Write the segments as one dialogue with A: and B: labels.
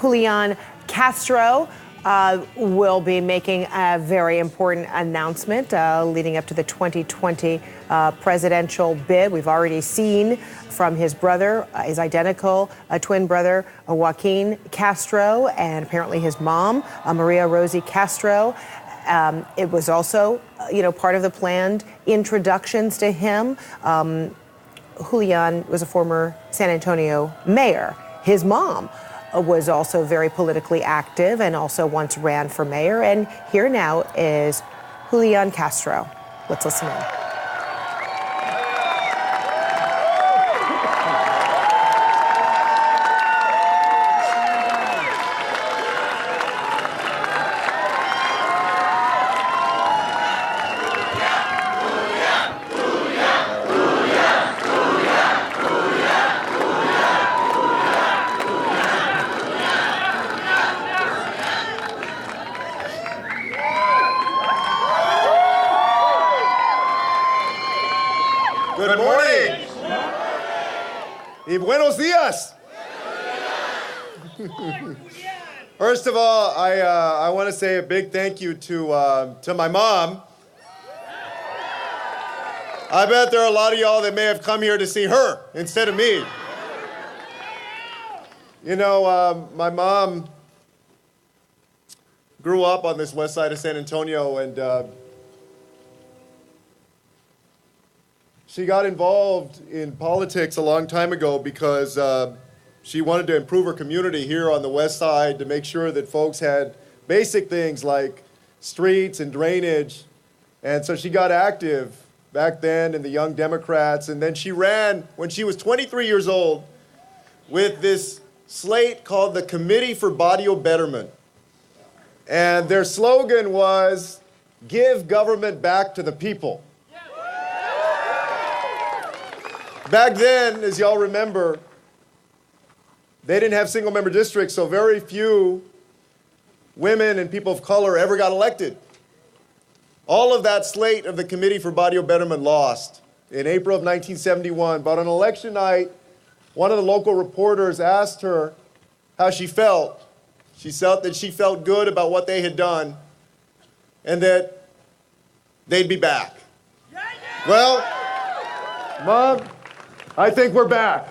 A: Julian Castro will be making a very important announcement leading up to the 2020 presidential bid. We've already seen from his brother, his identical twin brother, Joaquin Castro, and apparently his mom, Maria Rosie Castro. It was also, part of the planned introductions to him. Julian was a former San Antonio mayor. His mom was also very politically active and also once ran for mayor. And here now is Julian Castro. Let's listen in.
B: Good morning. Y buenos dias. First of all, I want to say a big thank you to my mom. I bet there are a lot of y'all that may have come here to see her instead of me. My mom grew up on this west side of San Antonio, and she got involved in politics a long time ago because she wanted to improve her community here on the west side to make sure that folks had basic things like streets and drainage. And so she got active back then in the Young Democrats. And then she ran when she was 23 years old with this slate called the Committee for Barrio Betterment. And their slogan was, "Give government back to the people." Back then, as y'all remember, they didn't have single-member districts, so very few women and people of color ever got elected. All of that slate of the Committee for Barrio Betterment lost in April of 1971. But on election night, one of the local reporters asked her how she felt. She felt that she felt good about what they had done and that they'd be back. Well, Mom, I think we're back.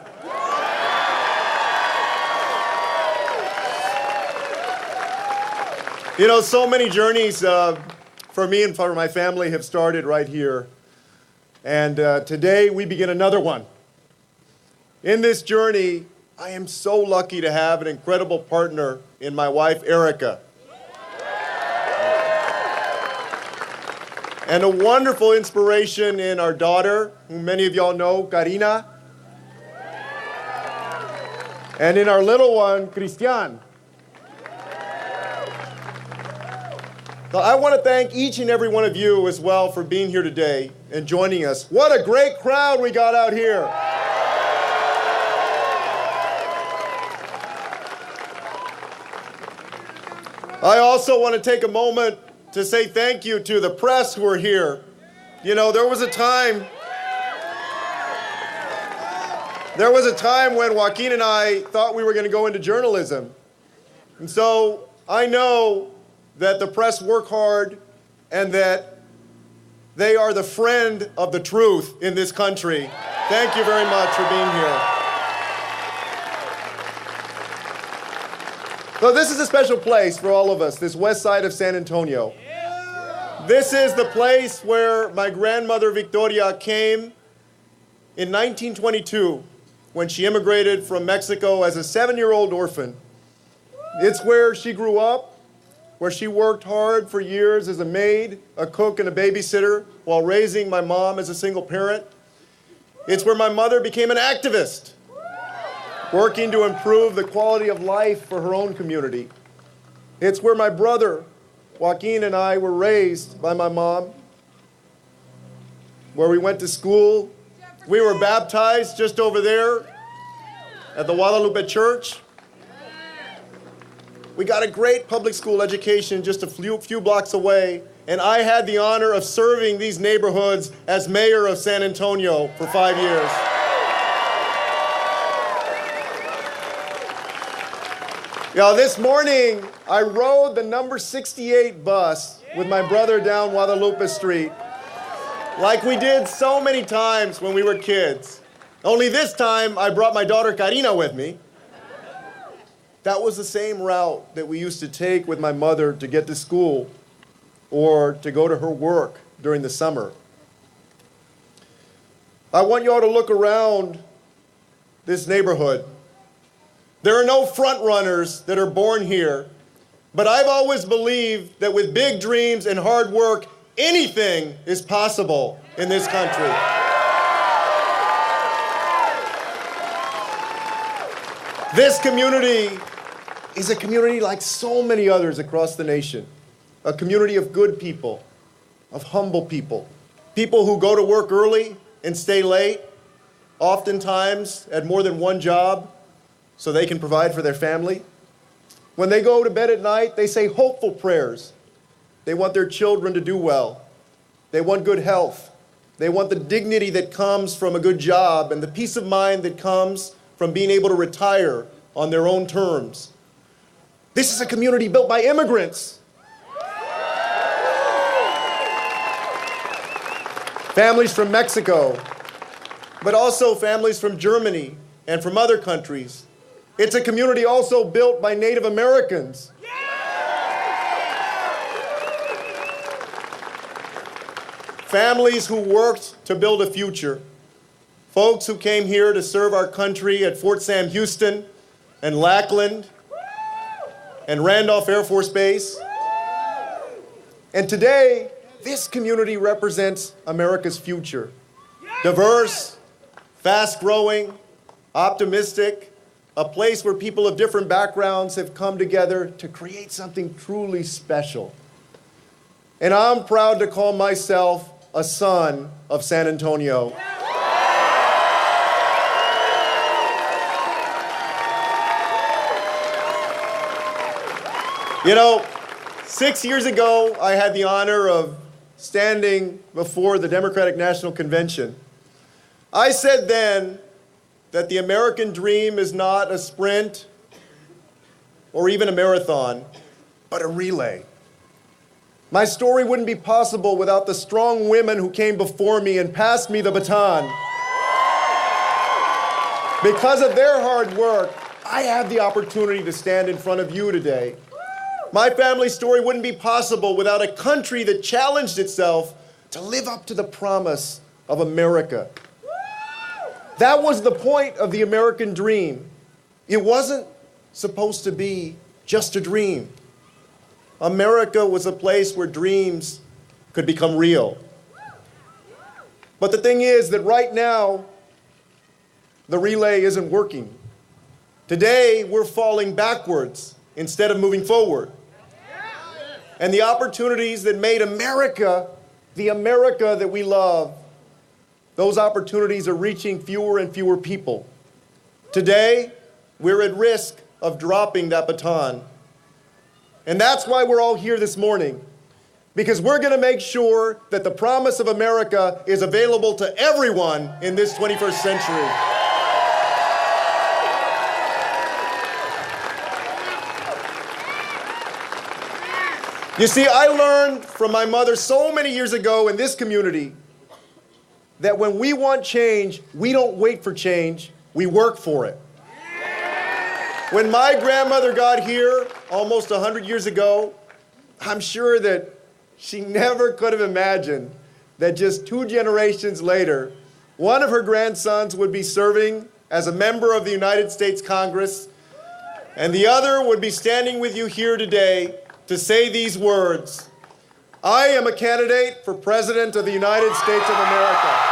B: So many journeys for me and for my family have started right here. And today we begin another one. In this journey, I am so lucky to have an incredible partner in my wife, Erica. And a wonderful inspiration in our daughter, who many of y'all know, Karina. And in our little one, Christian. So I want to thank each and every one of you as well for being here today and joining us. What a great crowd we got out here. I also want to take a moment to say thank you to the press who are here. There was a time when Joaquin and I thought we were going to go into journalism. And so I know that the press work hard and that they are the friend of the truth in this country. Thank you very much for being here. So this is a special place for all of us, this west side of San Antonio. This is the place where my grandmother Victoria came in 1922 when she immigrated from Mexico as a 7-year-old orphan. It's where she grew up, where she worked hard for years as a maid, a cook, and a babysitter while raising my mom as a single parent. It's where my mother became an activist, working to improve the quality of life for her own community. It's where my brother, Joaquin, and I were raised by my mom, where we went to school. We were baptized just over there at the Guadalupe Church. We got a great public school education just a few blocks away, and I had the honor of serving these neighborhoods as mayor of San Antonio for 5 years. This morning, I rode the number 68 bus with my brother down Guadalupe Street, like we did so many times when we were kids. Only this time, I brought my daughter Karina with me. That was the same route that we used to take with my mother to get to school or to go to her work during the summer. I want you all to look around this neighborhood. There are no front runners that are born here, but I've always believed that with big dreams and hard work, anything is possible in this country. This community is a community like so many others across the nation, a community of good people, of humble people, people who go to work early and stay late, oftentimes at more than one job, so they can provide for their family. When they go to bed at night, they say hopeful prayers. They want their children to do well. They want good health. They want the dignity that comes from a good job and the peace of mind that comes from being able to retire on their own terms. This is a community built by immigrants. Families from Mexico, but also families from Germany and from other countries. It's a community also built by Native Americans. Families who worked to build a future. Folks who came here to serve our country at Fort Sam Houston and Lackland and Randolph Air Force Base. And today, this community represents America's future. Diverse, fast-growing, optimistic, a place where people of different backgrounds have come together to create something truly special. And I'm proud to call myself a son of San Antonio. You know, 6 years ago, I had the honor of standing before the Democratic National Convention. I said then that the American dream is not a sprint or even a marathon, but a relay. My story wouldn't be possible without the strong women who came before me and passed me the baton. Because of their hard work, I have the opportunity to stand in front of you today. My family story wouldn't be possible without a country that challenged itself to live up to the promise of America. That was the point of the American dream. It wasn't supposed to be just a dream. America was a place where dreams could become real. But the thing is that right now, the relay isn't working. Today, we're falling backwards instead of moving forward. And the opportunities that made America the America that we love, those opportunities are reaching fewer and fewer people. Today, we're at risk of dropping that baton. And that's why we're all here this morning, because we're going to make sure that the promise of America is available to everyone in this 21st century. You see, I learned from my mother so many years ago in this community that when we want change, we don't wait for change, we work for it. When my grandmother got here almost 100 years ago, I'm sure that she never could have imagined that just 2 generations later, one of her grandsons would be serving as a member of the United States Congress, and the other would be standing with you here today to say these words: I am a candidate for President of the United States of America.